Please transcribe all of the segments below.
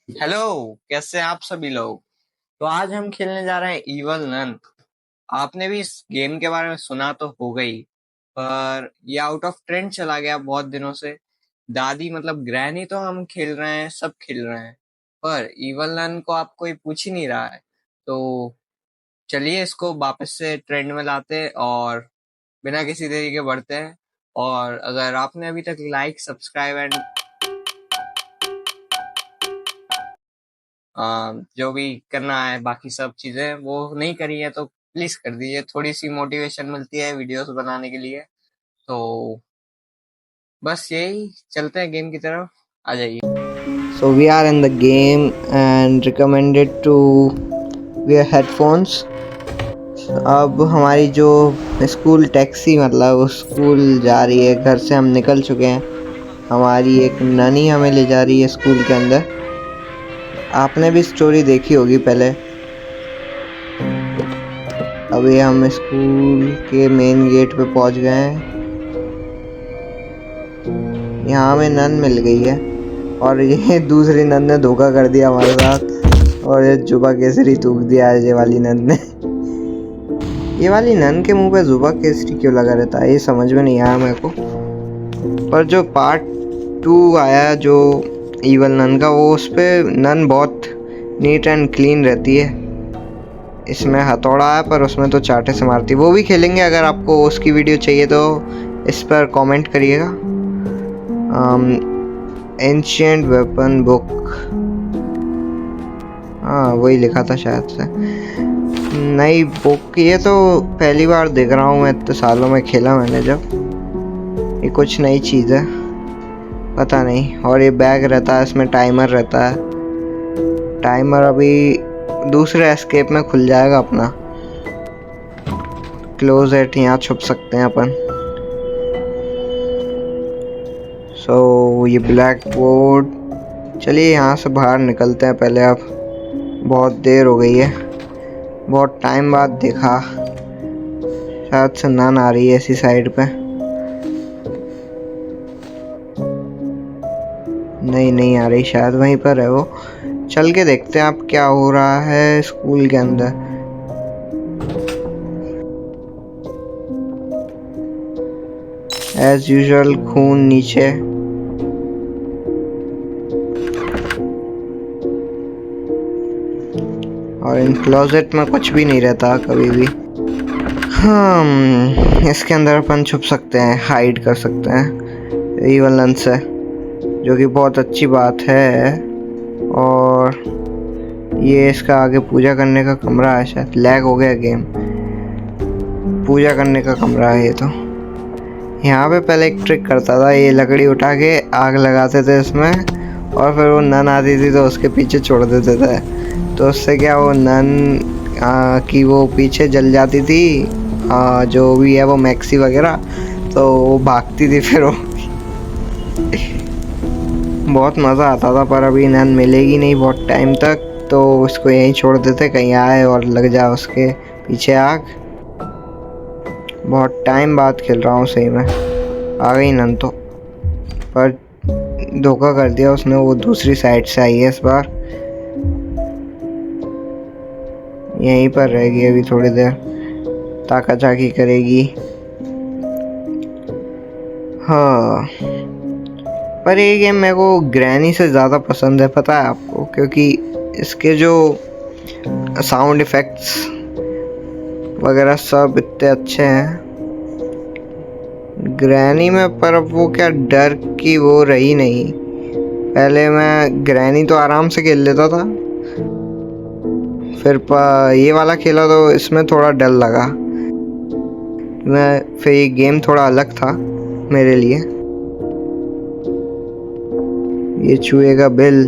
Hello. कैसे हैं आप सभी लोग। तो आज हम खेलने जा रहे हैं इवल नन। आपने भी इस गेम के बारे में सुना तो होगा ही, पर ये आउट ऑफ ट्रेंड चला गया बहुत दिनों से। दादी मतलब ग्रैनी तो हम खेल रहे हैं, सब खेल रहे हैं, पर इवल नन को आप कोई पूछ ही नहीं रहा है। तो चलिए इसको वापस से ट्रेंड में लाते हैं और बिना किसी देरी के बढ़ते हैं। और अगर आपने अभी तक लाइक सब्सक्राइब एंड जो भी करना है बाकी सब चीजें वो नहीं करी है तो प्लीज कर दीजिए, थोड़ी सी मोटिवेशन मिलती है वीडियोस बनाने के लिए। तो बस यही, चलते हैं गेम की तरफ, आ जाइए। So we are in the game and recommended to wear headphones. अब हमारी जो स्कूल टैक्सी मतलब स्कूल जा रही है, घर से हम निकल चुके हैं। हमारी एक नानी हमें ले जा रही है स्कूल के अंदर। आपने भी स्टोरी देखी होगी पहले। अभी हम स्कूल के मेन गेट पे पहुंच गए हैं। यहाँ हमें नन मिल गई है और ये दूसरी नन ने धोखा कर दिया हमारे साथ और ये जुबा केसरी थूक दिया है ये वाली नन ने। ये वाली नन के मुंह पे जुबा केसरी क्यों लगा रहता है, ये समझ में नहीं आया मेरे को। पर जो पार्ट 2 आया जो इवल नन का, वो उस पे नन बहुत नीट एंड क्लीन रहती है। इसमें हथौड़ा है पर उसमें तो चाटे से मारती है। वो भी खेलेंगे, अगर आपको उसकी वीडियो चाहिए तो इस पर कमेंट करिएगा। एंशिएंट वेपन बुक, हाँ वही लिखा था शायद से। नई बुक, ये तो पहली बार देख रहा हूँ मैं, इतने सालों में खेला मैंने जब। ये कुछ नई चीज़ है, पता नहीं। और ये बैग रहता है, इसमें टाइमर रहता है। टाइमर अभी दूसरे एस्केप में खुल जाएगा अपना। क्लोजेट, यहाँ छुप सकते हैं अपन। सो ये ब्लैक बोर्ड, चलिए यहाँ से बाहर निकलते हैं पहले। अब बहुत देर हो गई है, बहुत टाइम बाद देखा। शायद से नन आ रही है इसी साइड पे। नहीं आ रही, शायद वहीं पर है वो। चल के देखते हैं आप क्या हो रहा है स्कूल के अंदर। एज यूजुअल खून नीचे। और इन क्लोजेट में कुछ भी नहीं रहता कभी भी। इसके अंदर अपन छुप सकते हैं, हाइड कर सकते हैं इवल नन से, जो कि बहुत अच्छी बात है। और ये इसका आगे पूजा करने का कमरा है, शायद लैग हो गया गेम। पूजा करने का कमरा है ये तो। यहाँ पे पहले एक ट्रिक करता था, ये लकड़ी उठा के आग लगाते थे इसमें और फिर वो नन आती थी तो उसके पीछे छोड़ देते थे। तो उससे क्या, वो नन की वो पीछे जल जाती थी, जो भी है वो मैक्सी वगैरह, तो वो भागती थी फिर वो। बहुत मज़ा आता था। पर अभी नन मिलेगी नहीं बहुत टाइम तक, तो उसको यहीं छोड़ देते, कहीं आए और लग जाए उसके पीछे आग। बहुत टाइम बाद खेल रहा हूँ सही में। आ गई नन तो, पर धोखा कर दिया उसने, वो दूसरी साइड से आई है इस बार। यहीं पर रहेगी अभी थोड़ी देर, ताका झाकी करेगी। हाँ, पर ये गेम मेरे को ग्रैनी से ज़्यादा पसंद है, पता है आपको, क्योंकि इसके जो साउंड इफ़ेक्ट्स वगैरह सब इतने अच्छे हैं ग्रैनी में। पर अब वो क्या डर की वो रही नहीं। पहले मैं ग्रैनी तो आराम से खेल लेता था, फिर ये वाला खेला तो इसमें थोड़ा डर लगा। फिर ये गेम थोड़ा अलग था मेरे लिए। ये चूहे का बिल।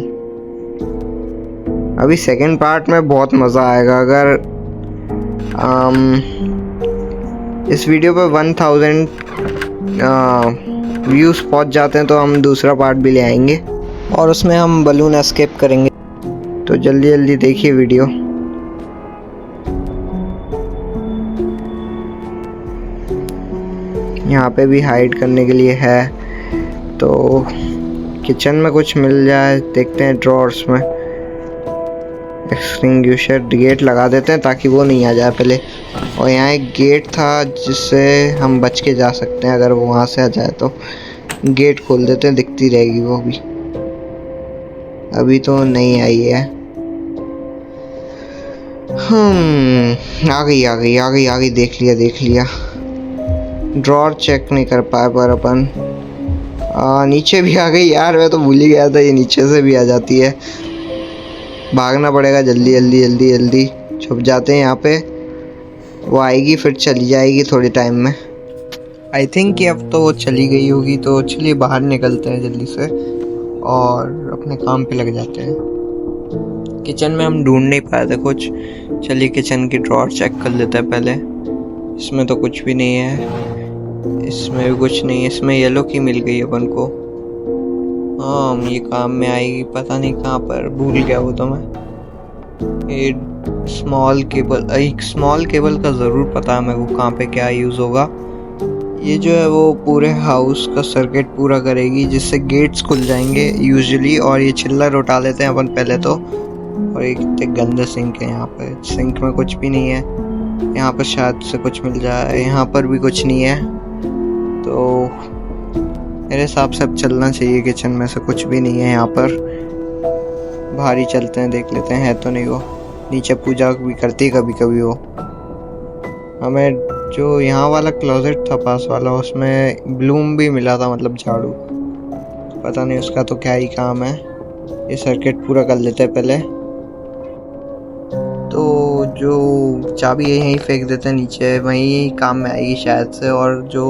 अभी सेकंड पार्ट में बहुत मज़ा आएगा। अगर इस वीडियो पे 1000 व्यूज़ पहुंच जाते हैं तो हम दूसरा पार्ट भी ले आएंगे और उसमें हम बलून एस्केप करेंगे। तो जल्दी जल्दी देखिए वीडियो। यहाँ पे भी हाइड करने के लिए है। तो किचन में कुछ मिल जाए, देखते हैं ड्रॉर्स में। एक्सटिंग्विशर गेट लगा देते हैं ताकि वो नहीं आ जाए पहले। और यहाँ एक गेट था जिससे हम बच के जा सकते हैं, अगर वो वहाँ से आ जाए तो गेट खोल देते हैं, दिखती रहेगी वो भी। अभी तो नहीं आई है। आ गई, देख लिया। ड्रॉर चेक नहीं कर पाए पर अपन नीचे भी आ गई यार, मैं तो भूल ही गया था ये नीचे से भी आ जाती है। भागना पड़ेगा जल्दी छुप जाते हैं यहाँ पे। वो आएगी फिर चली जाएगी थोड़े टाइम में। आई थिंक कि अब तो वो चली गई होगी, तो चलिए बाहर निकलते हैं जल्दी से और अपने काम पे लग जाते हैं। किचन में हम ढूंढ नहीं पाए थे कुछ, चलिए किचन की ड्रॉर चेक कर लेते हैं पहले। इसमें तो कुछ भी नहीं है, इसमें भी कुछ नहीं है। इसमें येलो की मिल गई अपन को। हाँ, ये काम में आएगी, पता नहीं कहाँ पर, भूल गया वो तो मैं। ये स्मॉल केबल का ज़रूर पता है मेरे को कहाँ पे क्या यूज़ होगा। ये जो है वो पूरे हाउस का सर्किट पूरा करेगी, जिससे गेट्स खुल जाएंगे यूजुअली। और ये चिल्लर उठा लेते हैं अपन पहले तो। और एक कितने गंदे सिंक है यहाँ पे, सिंक में कुछ भी नहीं है। यहाँ पर शायद से कुछ मिल जाए, यहाँ पर भी कुछ नहीं है। तो मेरे हिसाब से अब चलना चाहिए, किचन में से कुछ भी नहीं है यहाँ पर। बाहर ही चलते हैं, देख लेते हैं है तो नहीं। वो नीचे पूजा भी करती है कभी कभी वो। हमें जो यहाँ वाला क्लोजेट था पास वाला, उसमें ब्लूम भी मिला था, मतलब झाड़ू। पता नहीं उसका तो क्या ही काम है। ये सर्किट पूरा कर लेते हैं पहले तो। जो चाबी है यहीं फेंक देते हैं नीचे, वहीं काम में आएगी शायद से। और जो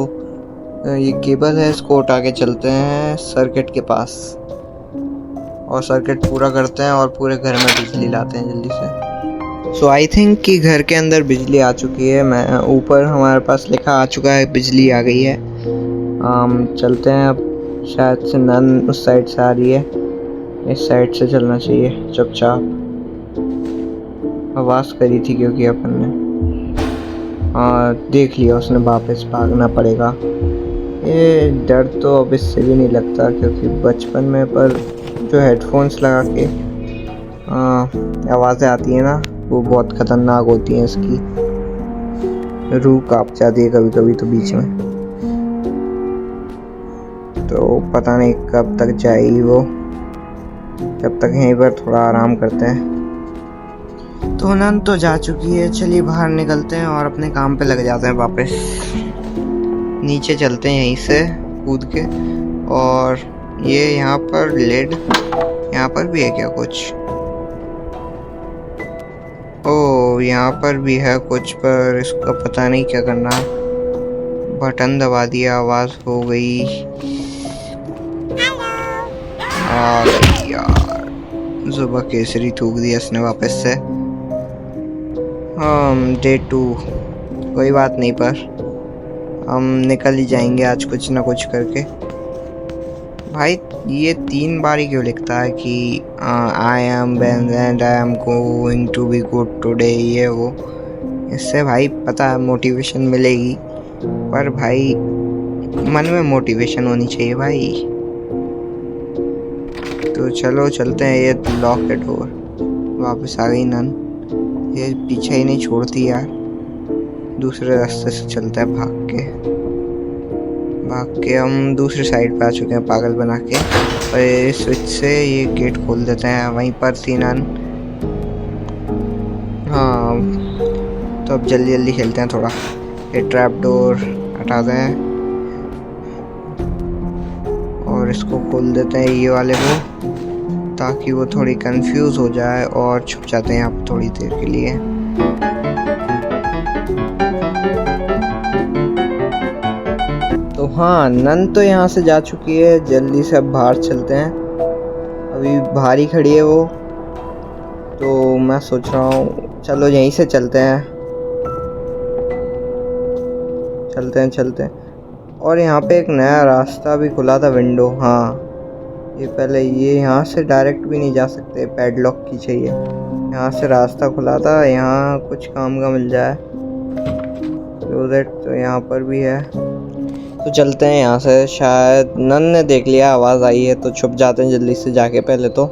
ये केबल है इसको उठा के चलते हैं सर्किट के पास और सर्किट पूरा करते हैं और पूरे घर में बिजली लाते हैं जल्दी से। सो आई थिंक कि घर के अंदर बिजली आ चुकी है। मैं ऊपर हमारे पास लिखा आ चुका है बिजली आ गई है। चलते हैं अब। शायद से नन उस साइड से आ रही है, इस साइड से चलना चाहिए चुपचाप। आवाज़ करी थी क्योंकि अपन ने देख लिया उसने, वापस भागना पड़ेगा। ये डर तो अब इससे भी नहीं लगता, क्योंकि बचपन में पर जो हेडफोन्स लगा के आवाज़ें आती हैं ना, वो बहुत ख़तरनाक होती हैं। इसकी रूह कांप जाती है कभी कभी तो बीच में। तो पता नहीं कब तक जाएगी वो, जब तक यहीं पर थोड़ा आराम करते हैं। तो नन तो जा चुकी है, चलिए बाहर निकलते हैं और अपने काम पे लग जाते हैं वापस। नीचे चलते हैं यहीं से कूद के। और ये यहाँ पर लेड, यहाँ पर भी है क्या कुछ? ओह, यहाँ पर भी है कुछ, पर इसका पता नहीं क्या करना। बटन दबा दिया, आवाज़ हो गई। आ गई यार, जुबा केसरी थूक दिया इसने वापस से। डे 2, कोई बात नहीं, पर हम निकल ही जाएंगे आज कुछ ना कुछ करके। भाई ये 3 बार ही क्यों लिखता है कि I am Ben and I am going to be good today, ये वो। इससे भाई पता है मोटिवेशन मिलेगी, पर भाई मन में मोटिवेशन होनी चाहिए भाई। तो चलो चलते हैं। ये लॉक है डोर, वापस आ गई नन। ये पीछे ही नहीं छोड़ती यार। दूसरे रास्ते से चलते हैं भाग के हम दूसरी साइड पे आ चुके हैं पागल बना के। और ये स्विच से ये गेट खोल देते हैं, वहीं पर थी नन। हाँ, तो अब जल्दी खेलते हैं थोड़ा। ये ट्रैप डोर हटा दें और इसको खोल देते हैं ये वाले को, ताकि वो थोड़ी कंफ्यूज हो जाए और छुप जाते हैं यहाँ पर थोड़ी देर के लिए। तो हाँ, नन तो यहाँ से जा चुकी है, जल्दी से अब बाहर चलते हैं। अभी बाहर ही खड़ी है वो, तो मैं सोच रहा हूँ चलो यहीं से चलते हैं। चलते हैं। और यहाँ पे एक नया रास्ता भी खुला था, विंडो। हाँ, ये पहले ये यहाँ से डायरेक्ट भी नहीं जा सकते, पैडलॉक की चाहिए। यहाँ से रास्ता खुला था, यहाँ कुछ काम का मिल जाए। तो यहाँ पर भी है, तो चलते हैं यहाँ से। शायद नन ने देख लिया, आवाज़ आई है, तो छुप जाते हैं जल्दी से जाके पहले तो।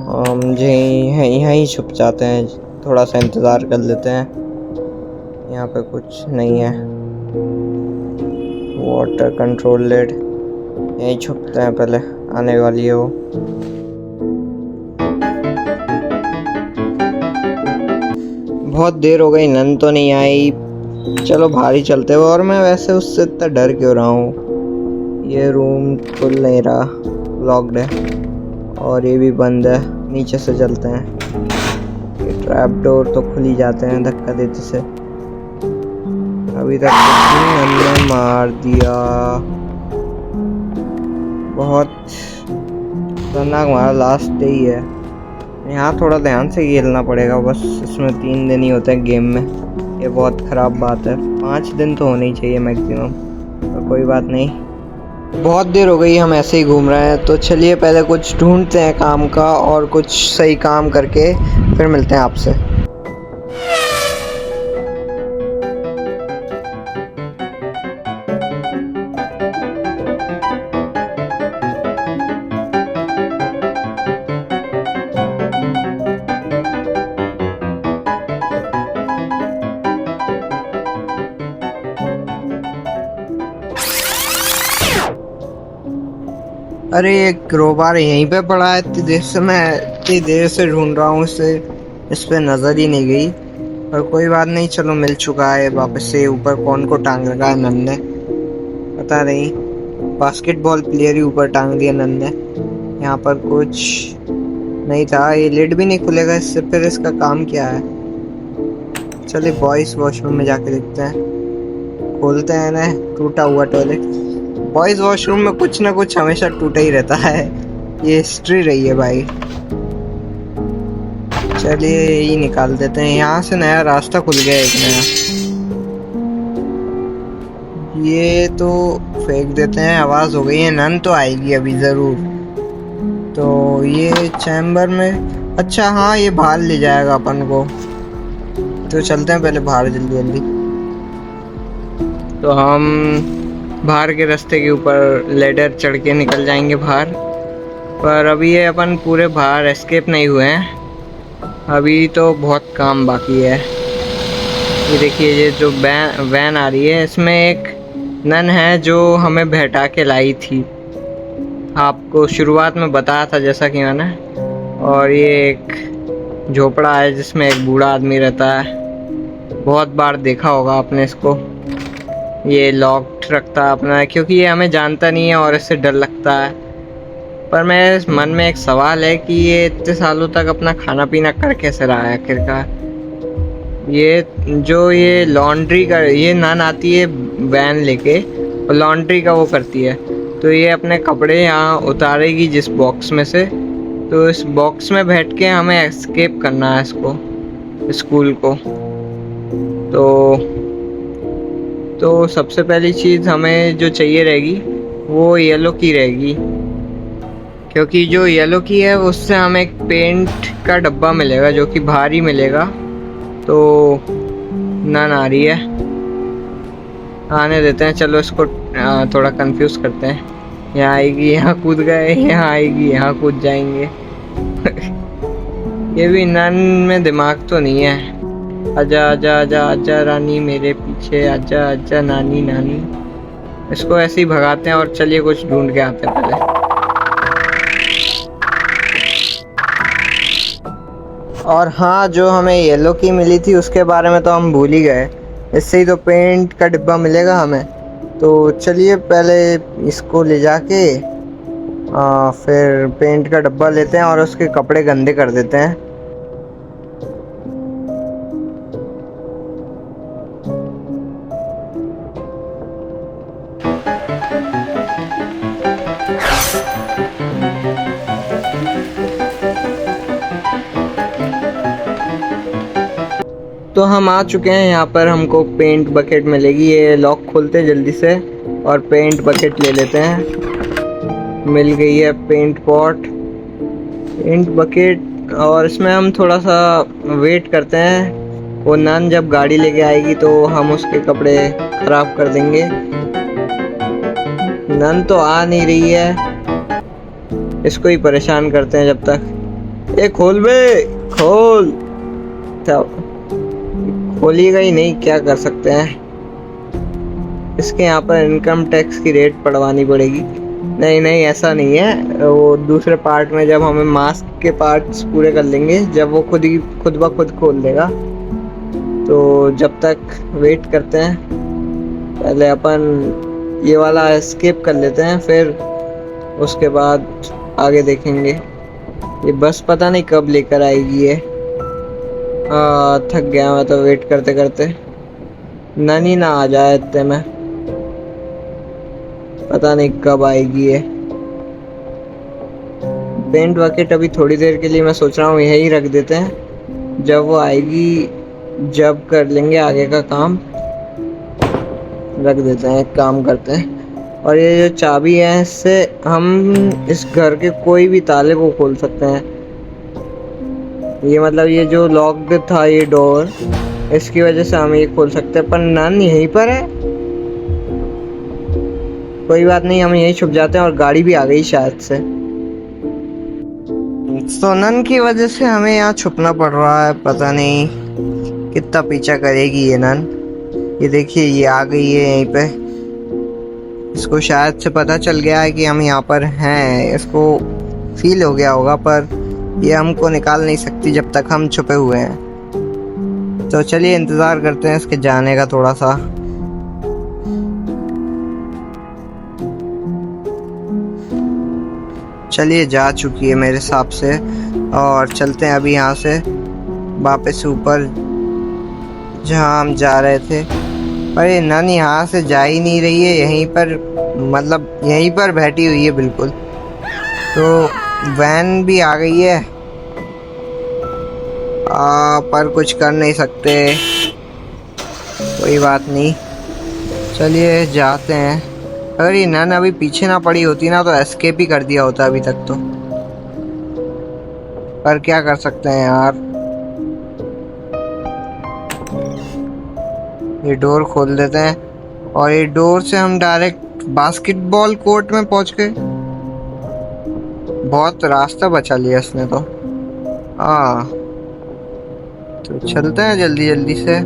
मुझे यहाँ ही छुप जाते हैं, थोड़ा सा इंतज़ार कर लेते हैं। यहाँ पे कुछ नहीं है। वाटर कंट्रोल लेड, यहीं छुपते हैं, पहले आने वाली है वो। बहुत देर हो गई, नन तो नहीं आई। चलो बाहर ही चलते हैं। और मैं वैसे उससे इतना डर क्यों रहा हूँ। ये रूम खुल नहीं रहा, लॉक्ड है। और ये भी बंद है। नीचे से चलते हैं। ये ट्रैप डोर तो खुल ही जाते हैं धक्का देते से। अभी तक हमने मार दिया। बहुत खतरनाक हमारा लास्ट डे ही है। यहाँ थोड़ा ध्यान से खेलना पड़ेगा, बस इसमें 3 दिन ही होते हैं गेम में। ये बहुत ख़राब बात है। 5 दिन तो होने ही चाहिए मैक्सिमम, तो कोई बात नहीं। बहुत देर हो गई हम ऐसे ही घूम रहे हैं, तो चलिए पहले कुछ ढूंढते हैं काम का, और कुछ सही काम करके फिर मिलते हैं आपसे। अरे ये क्रोबार यहीं पे पड़ा है। इतनी देर से ढूंढ रहा हूँ इसे, इस पे नज़र ही नहीं गई। पर कोई बात नहीं, चलो मिल चुका है वापस से। ऊपर कौन को टांग रखा है नन ने, पता नहीं। बास्केटबॉल प्लेयर ही ऊपर टांग दिया नन ने। यहाँ पर कुछ नहीं था। ये लिड भी नहीं खुलेगा इससे, फिर इसका काम क्या है। चलिए बॉयज वॉशरूम में जाके देखते हैं। खोलते हैं ना, टूटा हुआ टॉयलेट। बॉयज वॉशरूम में कुछ ना कुछ हमेशा टूटा ही रहता है। ये हिस्ट्री रही है भाई। चलिए यही निकाल देते हैं। यहाँ से नया रास्ता खुल गया एक नया। ये तो फेंक देते हैं। आवाज़ हो गई है, नन तो आएगी अभी ज़रूर। तो ये चैम्बर में, अच्छा हाँ ये बाहर ले जाएगा अपन को। तो चलते हैं पहले बाहर जल्दी जल्दी। तो हम बाहर के रास्ते के ऊपर लेडर चढ़ के निकल जाएंगे बाहर। पर अभी ये अपन पूरे बाहर एस्केप नहीं हुए हैं, अभी तो बहुत काम बाकी है। ये देखिए, ये जो वैन आ रही है, इसमें एक नन है जो हमें बैठा के लाई थी। आपको शुरुआत में बताया था जैसा कि मैंने। और ये एक झोपड़ा है जिसमें एक बूढ़ा आदमी रहता है। बहुत बार देखा होगा आपने इसको। ये लॉक्ड रखता है अपना, क्योंकि ये हमें जानता नहीं है और इससे डर लगता है। पर मेरे मन में एक सवाल है कि ये इतने सालों तक अपना खाना पीना कर कैसे रहा है आखिरकार। ये लॉन्ड्री का, ये नन आती है वैन लेके और लॉन्ड्री का वो करती है। तो ये अपने कपड़े यहाँ उतारेगी जिस बॉक्स में से, तो इस बॉक्स में बैठ के हमें एस्केप करना है इसको, स्कूल को। तो सबसे पहली चीज़ हमें जो चाहिए रहेगी वो येलो की रहेगी, क्योंकि जो येलो की है उससे हमें एक पेंट का डब्बा मिलेगा जो कि भारी मिलेगा। तो नन आ रही है, आने देते हैं। चलो इसको थोड़ा कंफ्यूज करते हैं। यहाँ आएगी, यहाँ कूद गए, यहाँ आएगी, यहाँ कूद जाएंगे। ये भी नन में दिमाग तो नहीं है। आजा आजा आजा आजा रानी मेरे पीछे, आजा आजा नानी नानी। इसको ऐसे ही भगाते हैं और चलिए कुछ ढूंढ के आते हैं पहले। और हाँ, जो हमें येलो की मिली थी उसके बारे में तो हम भूल ही गए। इससे ही तो पेंट का डिब्बा मिलेगा हमें। तो चलिए पहले इसको ले जाके फिर पेंट का डब्बा लेते हैं और उसके कपड़े गंदे कर देते हैं। तो हम आ चुके हैं यहाँ पर। हमको पेंट बकेट मिलेगी। ये लॉक खोलते जल्दी से और पेंट बकेट ले लेते हैं। मिल गई है पेंट पॉट, पेंट बकेट। और इसमें हम थोड़ा सा वेट करते हैं। वो नन जब गाड़ी लेके आएगी तो हम उसके कपड़े खराब कर देंगे। नन तो आ नहीं रही है, इसको ही परेशान करते हैं जब तक। ए खोल बे, खोल। क्या खोलिएगा ही नहीं, क्या कर सकते हैं। इसके यहाँ पर इनकम टैक्स की रेट पड़वानी पड़ेगी। नहीं नहीं, ऐसा नहीं है। वो दूसरे पार्ट में जब हमें मास्क के पार्ट्स पूरे कर लेंगे, जब वो खुद ब खुद खोल देगा। तो जब तक वेट करते हैं, पहले अपन ये वाला एस्केप कर लेते हैं, फिर उसके बाद आगे देखेंगे। ये बस पता नहीं कब लेकर आएगी ये। थक गया मैं तो वेट करते करते। ननी ना आ जाए इतने में, पता नहीं कब आएगी ये। पेंट बकेट अभी थोड़ी देर के लिए मैं सोच रहा हूँ यहीं रख देते हैं, जब वो आएगी जब कर लेंगे आगे का काम। रख देते हैं, एक काम करते हैं। और ये जो चाबी है, इससे हम इस घर के कोई भी ताले को खोल सकते हैं। ये मतलब ये जो लॉक्ड था ये डोर, इसकी वजह से हम ये खोल सकते हैं। पर नन यहीं पर है। कोई बात नहीं, हम यहीं छुप जाते हैं। और गाड़ी भी आ गई शायद से। सोनन की वजह से हमें यहाँ छुपना पड़ रहा है। पता नहीं कितना पीछा करेगी ये नन। ये देखिए, ये आ गई है यहीं पे। इसको शायद से पता चल गया है कि हम यहाँ पर हैं। इसको फील हो गया होगा, पर ये हमको निकाल नहीं सकती जब तक हम छुपे हुए हैं। तो चलिए इंतज़ार करते हैं इसके जाने का थोड़ा सा। चलिए, जा चुकी है मेरे हिसाब से। और चलते हैं अभी यहाँ से वापस ऊपर जहाँ हम जा रहे थे। अरे नन यहाँ से जा ही नहीं रही है, यहीं पर, मतलब यहीं पर बैठी हुई है बिल्कुल। तो वैन भी आ गई है, पर कुछ कर नहीं सकते। कोई बात नहीं, चलिए जाते हैं। अगर ये नन अभी पीछे ना पड़ी होती ना, तो एस्केप ही कर दिया होता अभी तक तो। पर क्या कर सकते हैं यार। ये डोर खोल देते हैं, और ये डोर से हम डायरेक्ट बास्केटबॉल कोर्ट में पहुंच गए। बहुत रास्ता बचा लिया इसने तो। तो चलते हैं जल्दी जल्दी से।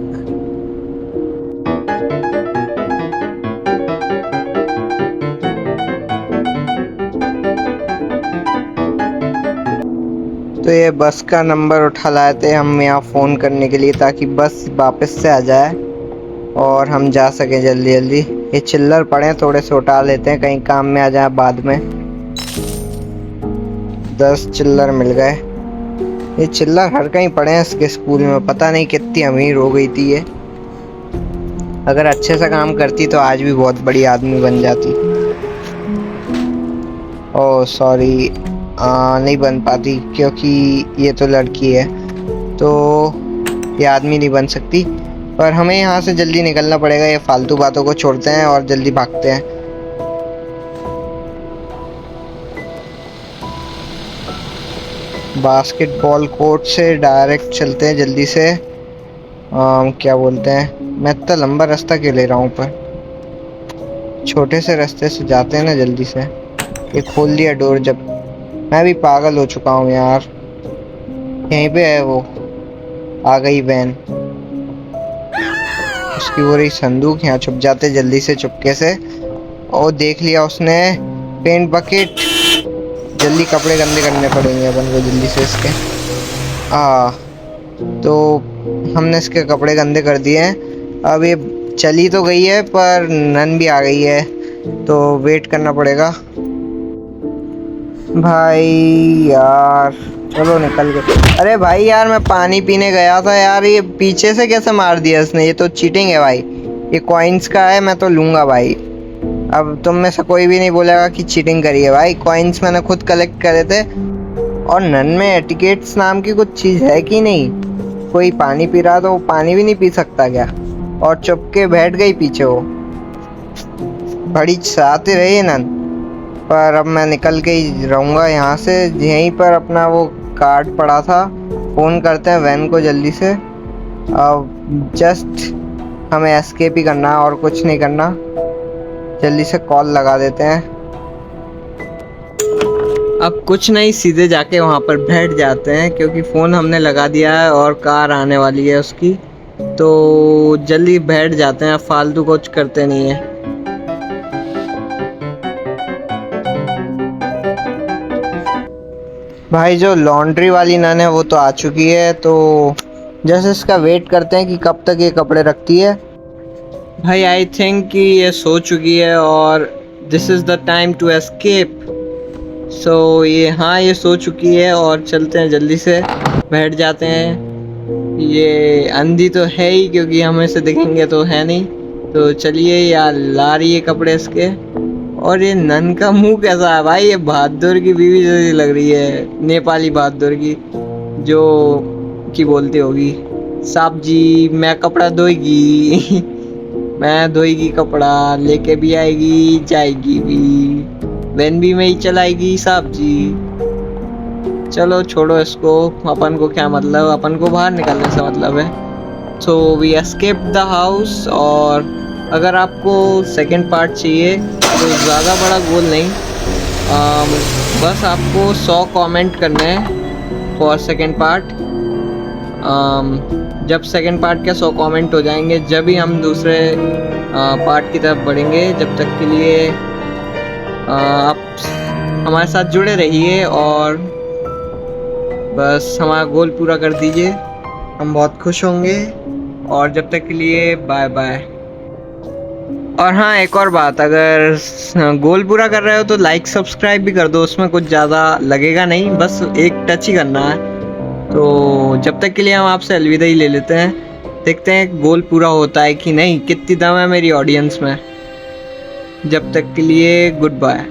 तो ये बस का नंबर उठा लाए थे हम यहाँ फ़ोन करने के लिए, ताकि बस वापस से आ जाए और हम जा सकें जल्दी जल्दी। ये चिल्लर पड़े हैं, थोड़े से उठा लेते हैं, कहीं काम में आ जाए बाद में। 10 चिल्लर मिल गए। ये चिल्लर हर कहीं पड़े हैं इसके स्कूल में। पता नहीं कितनी अमीर हो गई थी ये। अगर अच्छे से काम करती तो आज भी बहुत बड़ी आदमी बन जाती। ओह सॉरी, नहीं बन पाती, क्योंकि ये तो लड़की है, तो ये आदमी नहीं बन सकती। पर हमें यहाँ से जल्दी निकलना पड़ेगा। ये फालतू बातों को छोड़ते हैं और जल्दी भागते हैं। बास्केटबॉल कोर्ट से डायरेक्ट चलते हैं जल्दी से। क्या बोलते हैं, मैं इतना लंबा रास्ता क्यों ले रहा हूँ, पर छोटे से रास्ते से जाते हैं ना जल्दी से। ये खोल दिया डोर। जब मैं भी पागल हो चुका हूँ यार। यहीं पे है वो, आ गई वैन। उसकी वो रही संदूक। यहाँ छुप जाते जल्दी से चुपके से। और देख लिया उसने पेंट बकेट। जल्दी कपड़े गंदे करने पड़ेंगे अपन को जल्दी से इसके। तो हमने इसके कपड़े गंदे कर दिए हैं। अब ये चली तो गई है, पर नन भी आ गई है, तो वेट करना पड़ेगा। भाई यार, चलो निकल गए। अरे भाई यार, मैं पानी पीने गया था यार। ये पीछे से कैसे मार दिया इसने, ये तो चीटिंग है भाई। ये कॉइन्स का है, मैं तो लूँगा भाई। अब तुम में से कोई भी नहीं बोलेगा कि चीटिंग करी है भाई। कॉइन्स मैंने खुद कलेक्ट करे थे। और नन में एटिकेट्स नाम की कुछ चीज़ है कि नहीं? कोई पानी पी रहा तो वो पानी भी नहीं पी सकता क्या? और चुप के बैठ गई पीछे वो। बड़ी चाहते रही है नन। पर अब मैं निकल के ही रहूँगा यहाँ से। यहीं पर अपना वो कार्ड पड़ा था। फ़ोन करते हैं वैन को जल्दी से। अब जस्ट हमें एस्केप ही करना है और कुछ नहीं करना। जल्दी से कॉल लगा देते हैं। अब कुछ नहीं, सीधे जाके वहाँ पर बैठ जाते हैं क्योंकि फ़ोन हमने लगा दिया है और कार आने वाली है उसकी, तो जल्दी बैठ जाते हैं, फालतू कुछ करते नहीं है। भाई जो लॉन्ड्री वाली नन है वो तो आ चुकी है, तो जैसे इसका वेट करते हैं कि कब तक ये कपड़े रखती है। भाई आई थिंक कि ये सो चुकी है और this is the time to escape. So ये सो चुकी है और चलते हैं, जल्दी से बैठ जाते हैं। ये अंधी तो है ही क्योंकि हम इसे दिखेंगे तो है नहीं, तो चलिए यार, ला रही है कपड़े इसके। और ये नन का मुंह कैसा है भाई, ये बहादुर की बीवी जैसी लग रही है, नेपाली बहादुर की, जो की बोलती होगी, साहब जी मैं कपड़ा धोएगी मैं धोएगी कपड़ा, लेके भी आएगी जाएगी भी, वैन भी में ही चलाएगी साहब जी। चलो छोड़ो इसको, अपन को क्या मतलब, अपन को बाहर निकलने से मतलब है। So we escape the house. और अगर आपको सेकंड पार्ट चाहिए तो ज़्यादा बड़ा गोल नहीं, बस आपको 100 कमेंट करने हैं फॉर सेकंड पार्ट। जब सेकंड पार्ट के 100 कमेंट हो जाएंगे, जब ही हम दूसरे पार्ट की तरफ बढ़ेंगे। जब तक के लिए आप हमारे साथ जुड़े रहिए और बस हमारा गोल पूरा कर दीजिए, हम बहुत खुश होंगे। और जब तक के लिए बाय बाय। और हाँ, एक और बात, अगर गोल पूरा कर रहे हो तो लाइक सब्सक्राइब भी कर दो, उसमें कुछ ज़्यादा लगेगा नहीं, बस एक टच ही करना है। तो जब तक के लिए हम आपसे अलविदा ही ले लेते हैं, देखते हैं गोल पूरा होता है कि नहीं, कितनी दम है मेरी ऑडियंस में। जब तक के लिए गुड बाय।